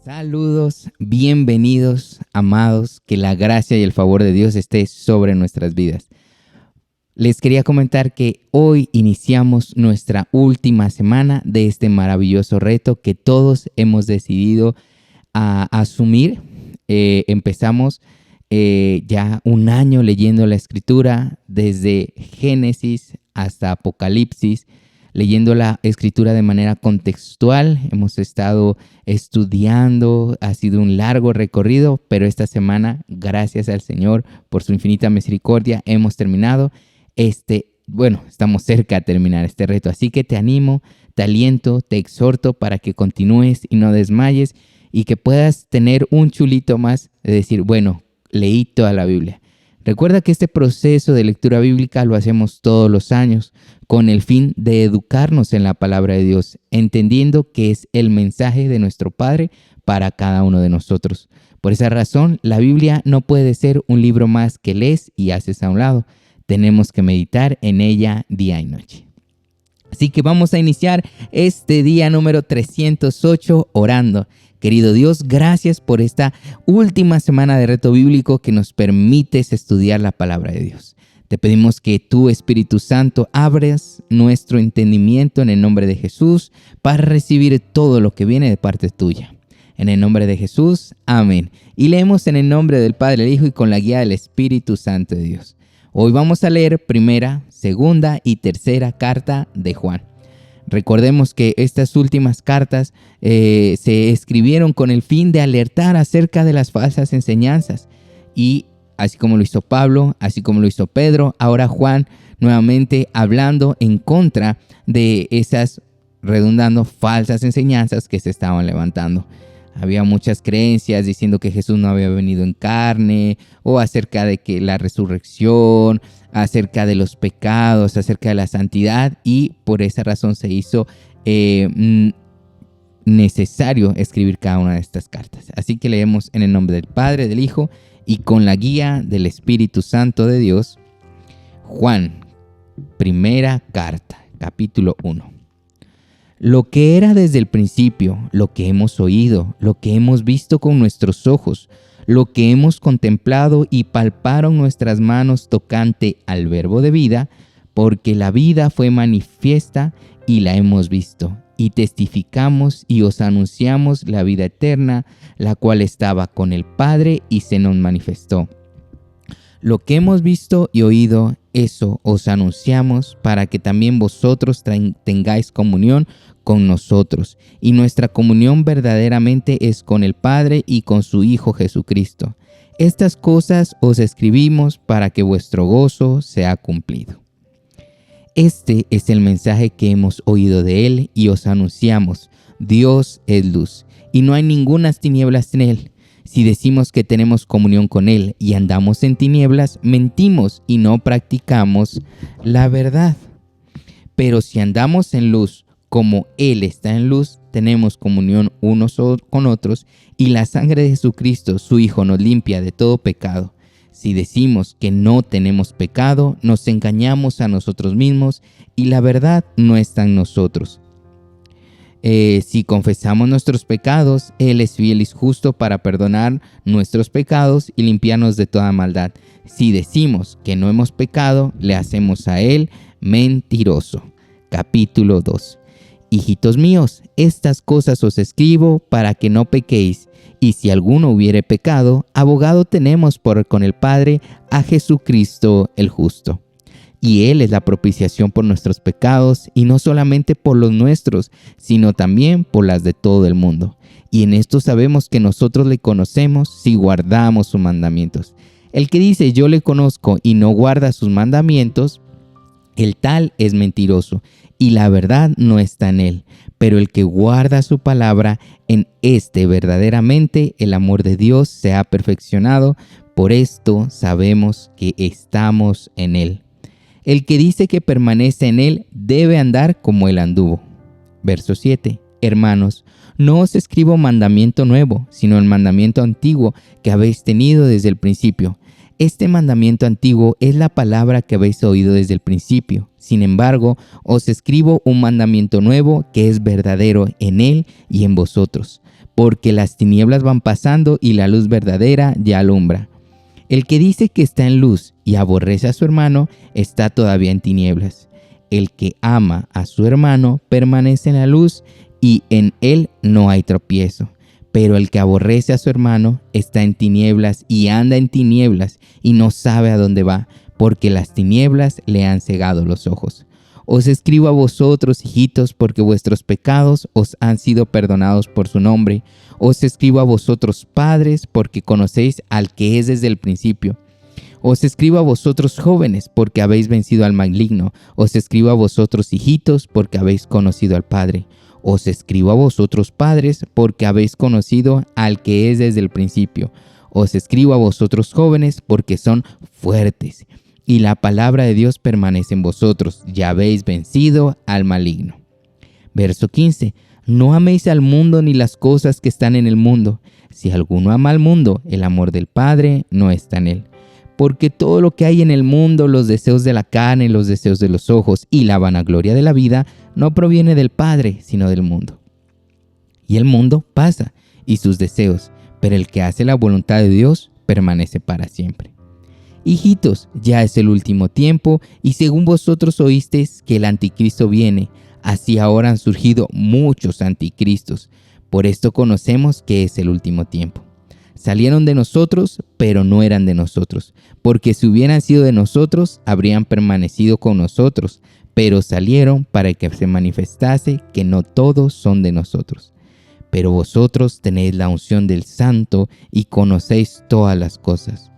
Saludos, bienvenidos, amados, que la gracia y el favor de Dios esté sobre nuestras vidas. Les quería comentar que hoy iniciamos nuestra última semana de este maravilloso reto que todos hemos decidido asumir. Empezamos ya un año leyendo la Escritura desde Génesis hasta Apocalipsis, leyendo la Escritura de manera contextual. Hemos estado estudiando, ha sido un largo recorrido, pero esta semana, gracias al Señor por su infinita misericordia, hemos terminado estamos cerca de terminar este reto. Así que te animo, te aliento, te exhorto para que continúes y no desmayes y que puedas tener un chulito más de decir, bueno, leí toda la Biblia. Recuerda que este proceso de lectura bíblica lo hacemos todos los años con el fin de educarnos en la palabra de Dios, entendiendo que es el mensaje de nuestro Padre para cada uno de nosotros. Por esa razón, la Biblia no puede ser un libro más que lees y haces a un lado. Tenemos que meditar en ella día y noche. Así que vamos a iniciar este día número 308 orando. Querido Dios, gracias por esta última semana de reto bíblico que nos permites estudiar la palabra de Dios. Te pedimos que tú, Espíritu Santo, abras nuestro entendimiento en el nombre de Jesús para recibir todo lo que viene de parte tuya. En el nombre de Jesús, amén. Y leemos en el nombre del Padre, el Hijo y con la guía del Espíritu Santo de Dios. Hoy vamos a leer primera, segunda y tercera carta de Juan. Recordemos que estas últimas cartas se escribieron con el fin de alertar acerca de las falsas enseñanzas. Y así como lo hizo Pablo, así como lo hizo Pedro, ahora Juan nuevamente hablando en contra de esas, redundando, falsas enseñanzas que se estaban levantando. Había muchas creencias diciendo que Jesús no había venido en carne, o acerca de que la resurrección, acerca de los pecados, acerca de la santidad, y por esa razón se hizo necesario escribir cada una de estas cartas. Así que leemos en el nombre del Padre, del Hijo y con la guía del Espíritu Santo de Dios. Juan, primera carta, capítulo 1. Lo que era desde el principio, lo que hemos oído, lo que hemos visto con nuestros ojos, lo que hemos contemplado y palparon nuestras manos tocante al verbo de vida, porque la vida fue manifiesta y la hemos visto, y testificamos y os anunciamos la vida eterna, la cual estaba con el Padre y se nos manifestó. Lo que hemos visto y oído, eso os anunciamos para que también vosotros tengáis comunión con nosotros. Y nuestra comunión verdaderamente es con el Padre y con su Hijo Jesucristo. Estas cosas os escribimos para que vuestro gozo sea cumplido. Este es el mensaje que hemos oído de Él y os anunciamos. Dios es luz y no hay ningunas tinieblas en Él. Si decimos que tenemos comunión con Él y andamos en tinieblas, mentimos y no practicamos la verdad. Pero si andamos en luz, como Él está en luz, tenemos comunión unos con otros y la sangre de Jesucristo, su Hijo, nos limpia de todo pecado. Si decimos que no tenemos pecado, nos engañamos a nosotros mismos y la verdad no está en nosotros. Si confesamos nuestros pecados, Él es fiel y justo para perdonar nuestros pecados y limpiarnos de toda maldad. Si decimos que no hemos pecado, le hacemos a Él mentiroso. Capítulo 2. Hijitos míos, estas cosas os escribo para que no pequéis. Y si alguno hubiere pecado, abogado tenemos con el Padre, a Jesucristo el justo. Y Él es la propiciación por nuestros pecados, y no solamente por los nuestros, sino también por las de todo el mundo. Y en esto sabemos que nosotros le conocemos si guardamos sus mandamientos. El que dice yo le conozco y no guarda sus mandamientos, el tal es mentiroso, y la verdad no está en él. Pero el que guarda su palabra, en este verdaderamente el amor de Dios se ha perfeccionado. Por esto sabemos que estamos en él. El que dice que permanece en él debe andar como él anduvo. Verso 7. Hermanos, no os escribo mandamiento nuevo, sino el mandamiento antiguo que habéis tenido desde el principio. Este mandamiento antiguo es la palabra que habéis oído desde el principio. Sin embargo, os escribo un mandamiento nuevo que es verdadero en él y en vosotros, porque las tinieblas van pasando y la luz verdadera ya alumbra. El que dice que está en luz y aborrece a su hermano, está todavía en tinieblas. El que ama a su hermano permanece en la luz y en él no hay tropiezo. Pero el que aborrece a su hermano está en tinieblas y anda en tinieblas y no sabe a dónde va, porque las tinieblas le han cegado los ojos. Os escribo a vosotros, hijitos, porque vuestros pecados os han sido perdonados por su nombre. Os escribo a vosotros, padres, porque conocéis al que es desde el principio. Os escribo a vosotros, jóvenes, porque habéis vencido al maligno. Os escribo a vosotros, hijitos, porque habéis conocido al Padre. Os escribo a vosotros, padres, porque habéis conocido al que es desde el principio. Os escribo a vosotros, jóvenes, porque son fuertes, y la palabra de Dios permanece en vosotros, ya habéis vencido al maligno. Verso 15. No améis al mundo ni las cosas que están en el mundo. Si alguno ama al mundo, el amor del Padre no está en él. Porque todo lo que hay en el mundo, los deseos de la carne, los deseos de los ojos y la vanagloria de la vida, no proviene del Padre, sino del mundo. Y el mundo pasa, y sus deseos, pero el que hace la voluntad de Dios permanece para siempre. Hijitos, ya es el último tiempo, y según vosotros oísteis que el anticristo viene, así ahora han surgido muchos anticristos. Por esto conocemos que es el último tiempo. Salieron de nosotros, pero no eran de nosotros, porque si hubieran sido de nosotros, habrían permanecido con nosotros, pero salieron para que se manifestase que no todos son de nosotros. Pero vosotros tenéis la unción del Santo y conocéis todas las cosas.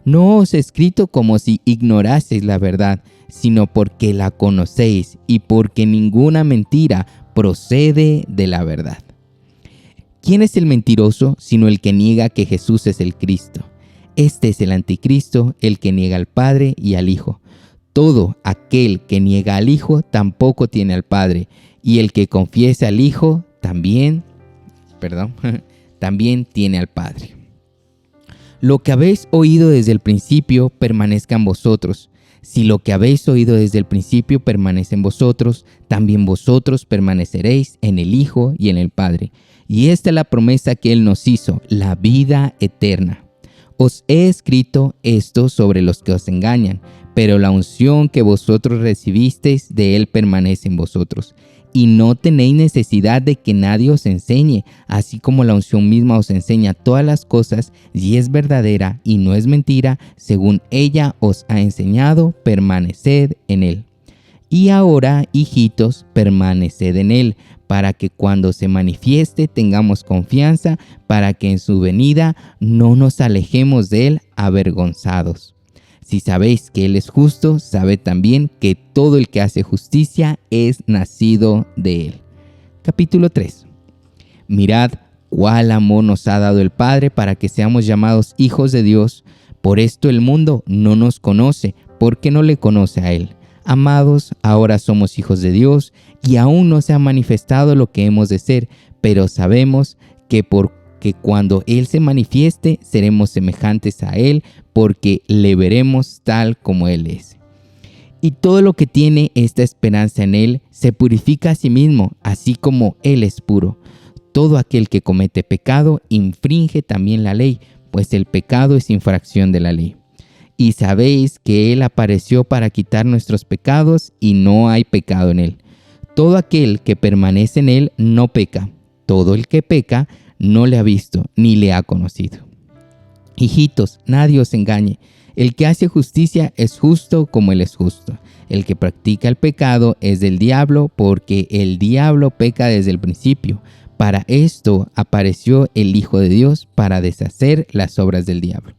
No os he escrito como si ignoraseis la verdad, sino porque la conocéis y porque ninguna mentira procede de la verdad. ¿Quién es el mentiroso sino el que niega que Jesús es el Cristo? Este es el anticristo, el que niega al Padre y al Hijo. Todo aquel que niega al Hijo tampoco tiene al Padre, y el que confiesa al Hijo también tiene al Padre. Lo que habéis oído desde el principio permanezca en vosotros. Si lo que habéis oído desde el principio permanece en vosotros, también vosotros permaneceréis en el Hijo y en el Padre. Y esta es la promesa que Él nos hizo, la vida eterna. Os he escrito esto sobre los que os engañan, pero la unción que vosotros recibisteis de Él permanece en vosotros. Y no tenéis necesidad de que nadie os enseñe, así como la unción misma os enseña todas las cosas, y es verdadera y no es mentira, según ella os ha enseñado, permaneced en Él. Y ahora, hijitos, permaneced en Él, para que cuando se manifieste tengamos confianza, para que en su venida no nos alejemos de Él avergonzados. Si sabéis que Él es justo, sabed también que todo el que hace justicia es nacido de Él. Capítulo 3. Mirad cuál amor nos ha dado el Padre para que seamos llamados hijos de Dios. Por esto el mundo no nos conoce, porque no le conoce a Él. Amados, ahora somos hijos de Dios y aún no se ha manifestado lo que hemos de ser, pero sabemos que cuando Él se manifieste seremos semejantes a Él, porque le veremos tal como Él es. Y todo lo que tiene esta esperanza en Él se purifica a sí mismo, así como Él es puro. Todo aquel que comete pecado infringe también la ley, pues el pecado es infracción de la ley. Y sabéis que Él apareció para quitar nuestros pecados y no hay pecado en Él. Todo aquel que permanece en Él no peca. Todo el que peca no le ha visto ni le ha conocido. Hijitos, nadie os engañe. El que hace justicia es justo como Él es justo. El que practica el pecado es del diablo, porque el diablo peca desde el principio. Para esto apareció el Hijo de Dios, para deshacer las obras del diablo.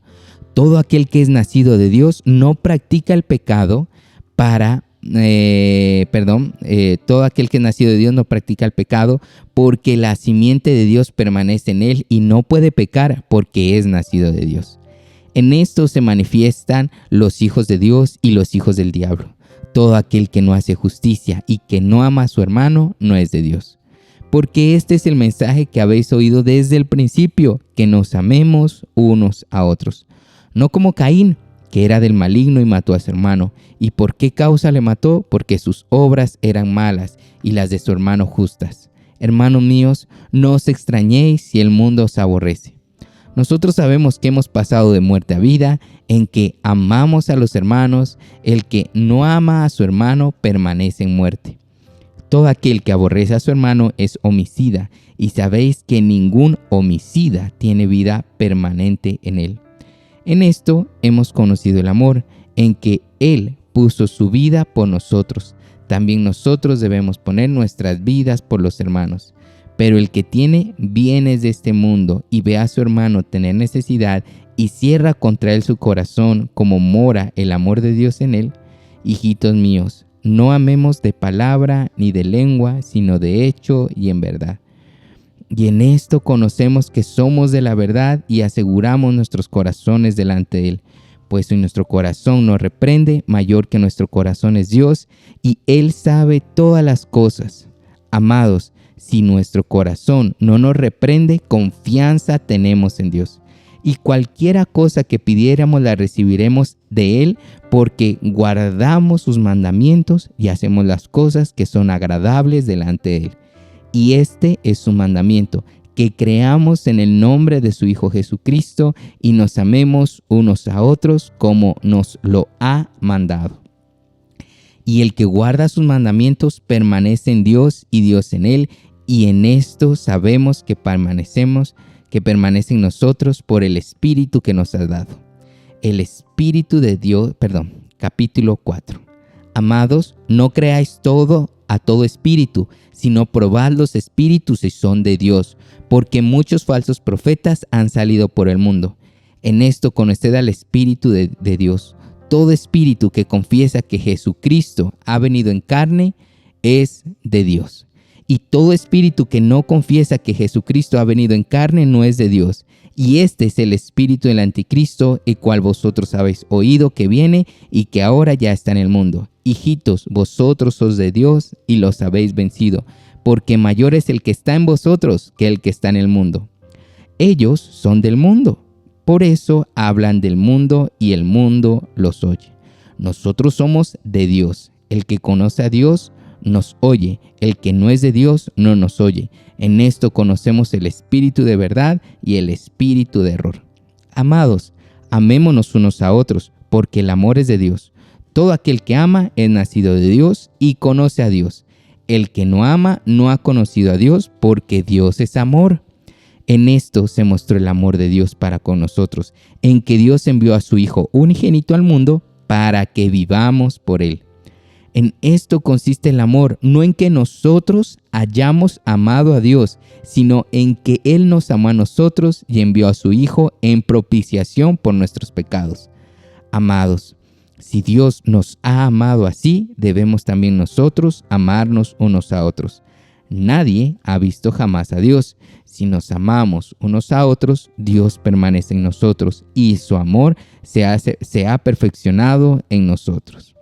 Todo aquel que es nacido de Dios no practica el pecado todo aquel que es nacido de Dios no practica el pecado, porque la simiente de Dios permanece en él y no puede pecar porque es nacido de Dios. En esto se manifiestan los hijos de Dios y los hijos del diablo. Todo aquel que no hace justicia y que no ama a su hermano no es de Dios. Porque este es el mensaje que habéis oído desde el principio, que nos amemos unos a otros. No como Caín, que era del maligno y mató a su hermano. ¿Y por qué causa le mató? Porque sus obras eran malas y las de su hermano justas. Hermanos míos, no os extrañéis si el mundo os aborrece. Nosotros sabemos que hemos pasado de muerte a vida, en que amamos a los hermanos. El que no ama a su hermano permanece en muerte. Todo aquel que aborrece a su hermano es homicida, y sabéis que ningún homicida tiene vida permanente en él. En esto hemos conocido el amor, en que Él puso su vida por nosotros. También nosotros debemos poner nuestras vidas por los hermanos. Pero el que tiene bienes de este mundo y ve a su hermano tener necesidad y cierra contra él su corazón, como mora el amor de Dios en él, hijitos míos, no amemos de palabra ni de lengua, sino de hecho y en verdad. Y en esto conocemos que somos de la verdad y aseguramos nuestros corazones delante de Él. Pues si nuestro corazón nos reprende, mayor que nuestro corazón es Dios, y Él sabe todas las cosas. Amados, si nuestro corazón no nos reprende, confianza tenemos en Dios. Y cualquiera cosa que pidiéramos la recibiremos de Él, porque guardamos sus mandamientos y hacemos las cosas que son agradables delante de Él. Y este es su mandamiento, que creamos en el nombre de su Hijo Jesucristo y nos amemos unos a otros como nos lo ha mandado. Y el que guarda sus mandamientos permanece en Dios y Dios en él, y en esto sabemos que permanece en nosotros por el Espíritu que nos ha dado. El Espíritu de Dios, capítulo 4. Amados, no creáis a todo espíritu, sino probad los espíritus si son de Dios, porque muchos falsos profetas han salido por el mundo. En esto conoced al Espíritu de Dios. Todo espíritu que confiesa que Jesucristo ha venido en carne es de Dios. Y todo espíritu que no confiesa que Jesucristo ha venido en carne no es de Dios. Y este es el espíritu del anticristo, el cual vosotros habéis oído que viene y que ahora ya está en el mundo. Hijitos, vosotros sois de Dios y los habéis vencido, porque mayor es el que está en vosotros que el que está en el mundo. Ellos son del mundo, por eso hablan del mundo y el mundo los oye. Nosotros somos de Dios. El que conoce a Dios nos oye, el que no es de Dios no nos oye. En esto conocemos el espíritu de verdad y el espíritu de error. Amados, amémonos unos a otros, porque el amor es de Dios. Todo aquel que ama es nacido de Dios y conoce a Dios. El que no ama no ha conocido a Dios, porque Dios es amor. En esto se mostró el amor de Dios para con nosotros, en que Dios envió a su Hijo unigénito al mundo para que vivamos por Él. En esto consiste el amor, no en que nosotros hayamos amado a Dios, sino en que Él nos amó a nosotros y envió a su Hijo en propiciación por nuestros pecados. Amados, si Dios nos ha amado así, debemos también nosotros amarnos unos a otros. Nadie ha visto jamás a Dios. Si nos amamos unos a otros, Dios permanece en nosotros y su amor se ha perfeccionado en nosotros.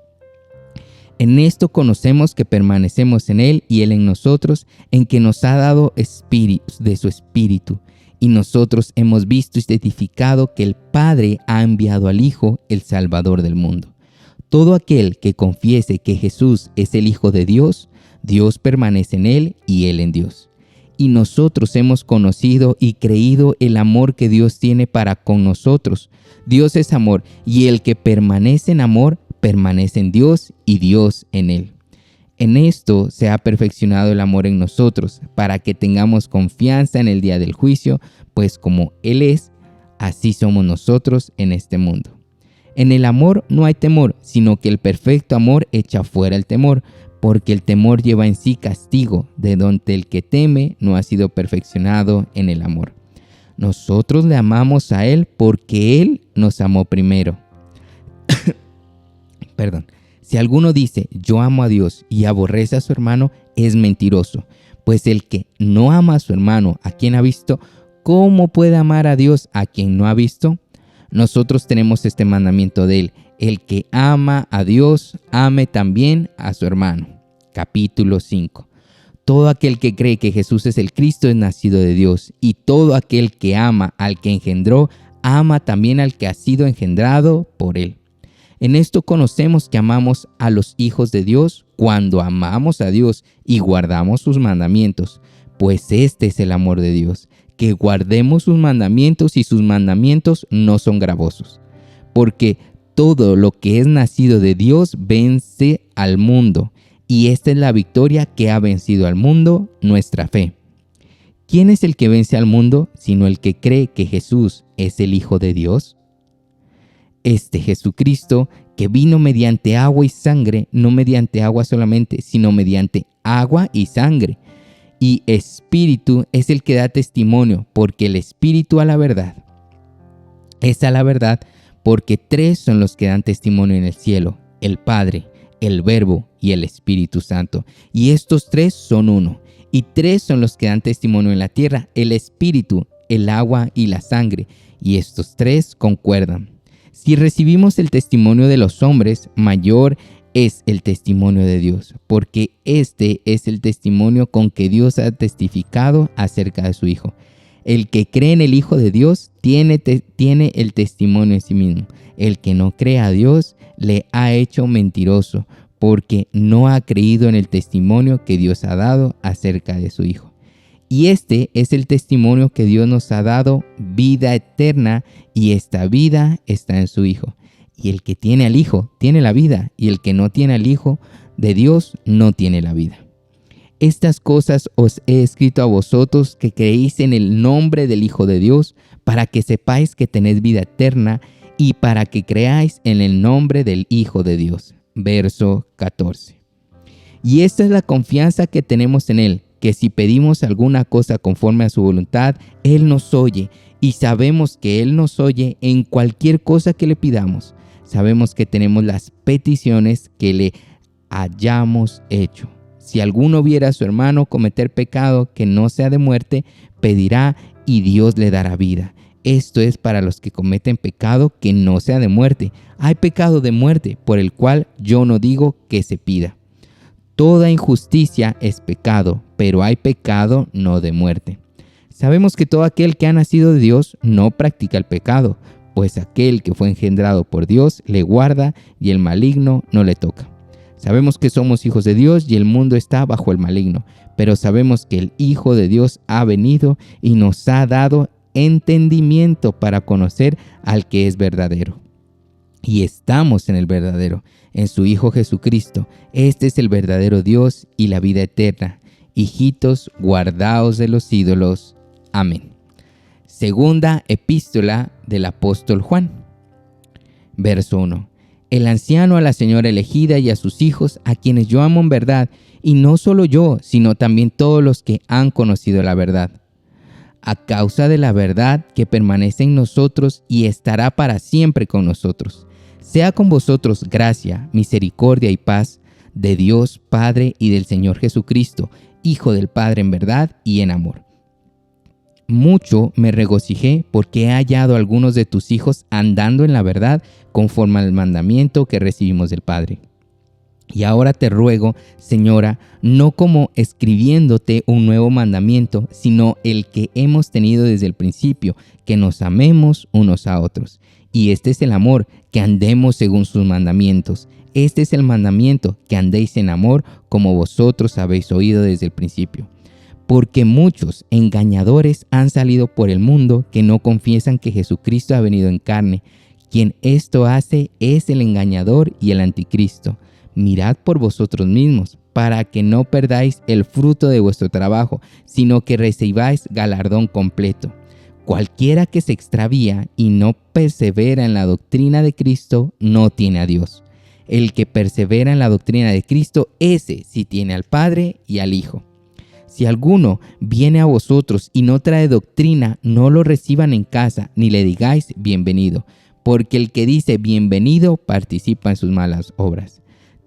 En esto conocemos que permanecemos en Él y Él en nosotros, en que nos ha dado de su Espíritu. Y nosotros hemos visto y testificado que el Padre ha enviado al Hijo, el Salvador del mundo. Todo aquel que confiese que Jesús es el Hijo de Dios, Dios permanece en Él y Él en Dios. Y nosotros hemos conocido y creído el amor que Dios tiene para con nosotros. Dios es amor, y el que permanece en amor, permanece en Dios y Dios en Él. En esto se ha perfeccionado el amor en nosotros, para que tengamos confianza en el día del juicio, pues como Él es, así somos nosotros en este mundo. En el amor no hay temor, sino que el perfecto amor echa fuera el temor, porque el temor lleva en sí castigo, de donde el que teme no ha sido perfeccionado en el amor. Nosotros le amamos a Él porque Él nos amó primero. Si alguno dice, yo amo a Dios y aborrece a su hermano, es mentiroso. Pues el que no ama a su hermano, a quien ha visto, ¿cómo puede amar a Dios a quien no ha visto? Nosotros tenemos este mandamiento de Él: el que ama a Dios, ame también a su hermano. Capítulo 5. Todo aquel que cree que Jesús es el Cristo es nacido de Dios, y todo aquel que ama al que engendró, ama también al que ha sido engendrado por Él. En esto conocemos que amamos a los hijos de Dios cuando amamos a Dios y guardamos sus mandamientos. Pues este es el amor de Dios, que guardemos sus mandamientos, y sus mandamientos no son gravosos. Porque todo lo que es nacido de Dios vence al mundo, y esta es la victoria que ha vencido al mundo, nuestra fe. ¿Quién es el que vence al mundo sino el que cree que Jesús es el Hijo de Dios? Este Jesucristo, que vino mediante agua y sangre, no mediante agua solamente, sino mediante agua y sangre. Y Espíritu es el que da testimonio, porque el Espíritu a la verdad. Es a la verdad, porque tres son los que dan testimonio en el cielo: el Padre, el Verbo y el Espíritu Santo. Y estos tres son uno. Y tres son los que dan testimonio en la tierra: el Espíritu, el agua y la sangre. Y estos tres concuerdan. Si recibimos el testimonio de los hombres, mayor es el testimonio de Dios, porque este es el testimonio con que Dios ha testificado acerca de su Hijo. El que cree en el Hijo de Dios tiene el testimonio en sí mismo. El que no cree a Dios le ha hecho mentiroso, porque no ha creído en el testimonio que Dios ha dado acerca de su Hijo. Y este es el testimonio que Dios nos ha dado: vida eterna, y esta vida está en su Hijo. Y el que tiene al Hijo tiene la vida, y el que no tiene al Hijo de Dios no tiene la vida. Estas cosas os he escrito a vosotros que creéis en el nombre del Hijo de Dios, para que sepáis que tenéis vida eterna, y para que creáis en el nombre del Hijo de Dios. Verso 14. Y esta es la confianza que tenemos en Él, que si pedimos alguna cosa conforme a su voluntad, Él nos oye, y sabemos que Él nos oye en cualquier cosa que le pidamos. Sabemos que tenemos las peticiones que le hayamos hecho. Si alguno viera a su hermano cometer pecado que no sea de muerte, pedirá y Dios le dará vida. Esto es para los que cometen pecado que no sea de muerte. Hay pecado de muerte, por el cual yo no digo que se pida. Toda injusticia es pecado, pero hay pecado no de muerte. Sabemos que todo aquel que ha nacido de Dios no practica el pecado, pues aquel que fue engendrado por Dios le guarda, y el maligno no le toca. Sabemos que somos hijos de Dios y el mundo está bajo el maligno, pero sabemos que el Hijo de Dios ha venido y nos ha dado entendimiento para conocer al que es verdadero. Y estamos en el verdadero, en su Hijo Jesucristo. Este es el verdadero Dios y la vida eterna. Hijitos, guardaos de los ídolos. Amén. Segunda epístola del apóstol Juan. Verso 1. El anciano a la señora elegida y a sus hijos, a quienes yo amo en verdad, y no solo yo, sino también todos los que han conocido la verdad. A causa de la verdad que permanece en nosotros y estará para siempre con nosotros. Sea con vosotros gracia, misericordia y paz de Dios Padre y del Señor Jesucristo, Hijo del Padre en verdad y en amor. Mucho me regocijé porque he hallado a algunos de tus hijos andando en la verdad conforme al mandamiento que recibimos del Padre. Y ahora te ruego, Señora, no como escribiéndote un nuevo mandamiento, sino el que hemos tenido desde el principio, que nos amemos unos a otros. Y este es el amor, que andemos según sus mandamientos. Este es el mandamiento, que andéis en amor, como vosotros habéis oído desde el principio. Porque muchos engañadores han salido por el mundo que no confiesan que Jesucristo ha venido en carne. Quien esto hace es el engañador y el anticristo. Mirad por vosotros mismos, para que no perdáis el fruto de vuestro trabajo, sino que recibáis galardón completo. Cualquiera que se extravía y no persevera en la doctrina de Cristo, no tiene a Dios. El que persevera en la doctrina de Cristo, ese sí tiene al Padre y al Hijo. Si alguno viene a vosotros y no trae doctrina, no lo reciban en casa, ni le digáis bienvenido, porque el que dice bienvenido participa en sus malas obras.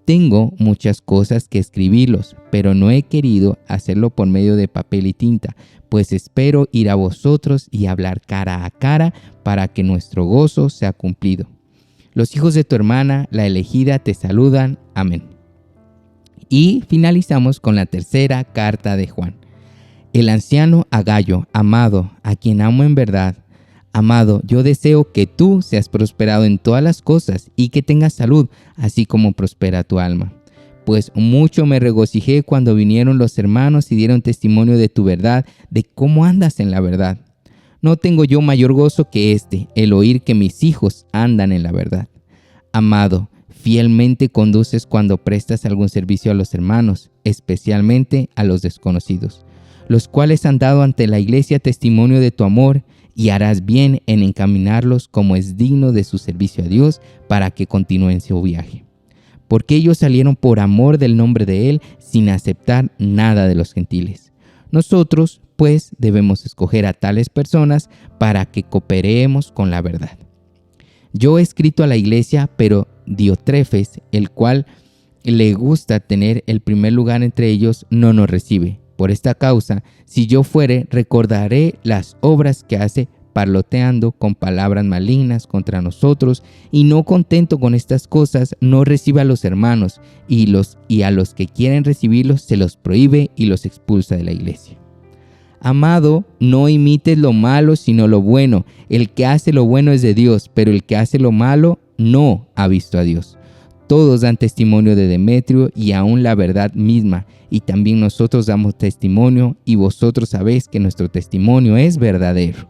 Tengo muchas cosas que escribirlos, pero no he querido hacerlo por medio de papel y tinta, pues espero ir a vosotros y hablar cara a cara para que nuestro gozo sea cumplido. Los hijos de tu hermana, la elegida, te saludan. Amén. Y finalizamos con la tercera carta de Juan. El anciano a Gayo, amado, a quien amo en verdad. Amado, yo deseo que tú seas prosperado en todas las cosas y que tengas salud, así como prospera tu alma. pues mucho me regocijé cuando vinieron los hermanos y dieron testimonio de tu verdad, de cómo andas en la verdad. No tengo yo mayor gozo que este, el oír que mis hijos andan en la verdad. Amado, fielmente conduces cuando prestas algún servicio a los hermanos, especialmente a los desconocidos, los cuales han dado ante la iglesia testimonio de tu amor, y harás bien en encaminarlos como es digno de su servicio a Dios para que continúen su viaje. Porque ellos salieron por amor del nombre de Él sin aceptar nada de los gentiles. Nosotros, pues, debemos escoger a tales personas para que cooperemos con la verdad. Yo he escrito a la iglesia, pero Diotrefes, el cual le gusta tener el primer lugar entre ellos, no nos recibe. Por esta causa, si yo fuere, recordaré las obras que hace parloteando con palabras malignas contra nosotros, y no contento con estas cosas, no recibe a los hermanos, y a los que quieren recibirlos se los prohíbe y los expulsa de la iglesia. Amado, no imites lo malo, sino lo bueno. El que hace lo bueno es de Dios, pero el que hace lo malo no ha visto a Dios. Todos dan testimonio de Demetrio y aún la verdad misma, y también nosotros damos testimonio, y vosotros sabéis que nuestro testimonio es verdadero.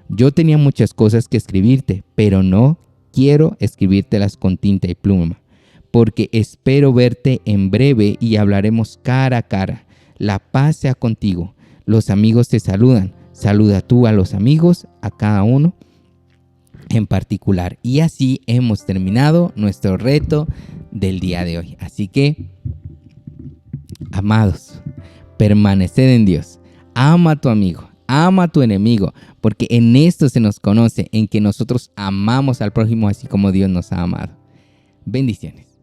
Yo tenía muchas cosas que escribirte, pero no quiero escribírtelas con tinta y pluma, porque espero verte en breve y hablaremos cara a cara. La paz sea contigo. Los amigos te saludan. Saluda tú a los amigos, a cada uno en particular. Y así hemos terminado nuestro reto del día de hoy. Así que, amados, permaneced en Dios. Ama a tu amigo, ama a tu enemigo, porque en esto se nos conoce, en que nosotros amamos al prójimo así como Dios nos ha amado. Bendiciones.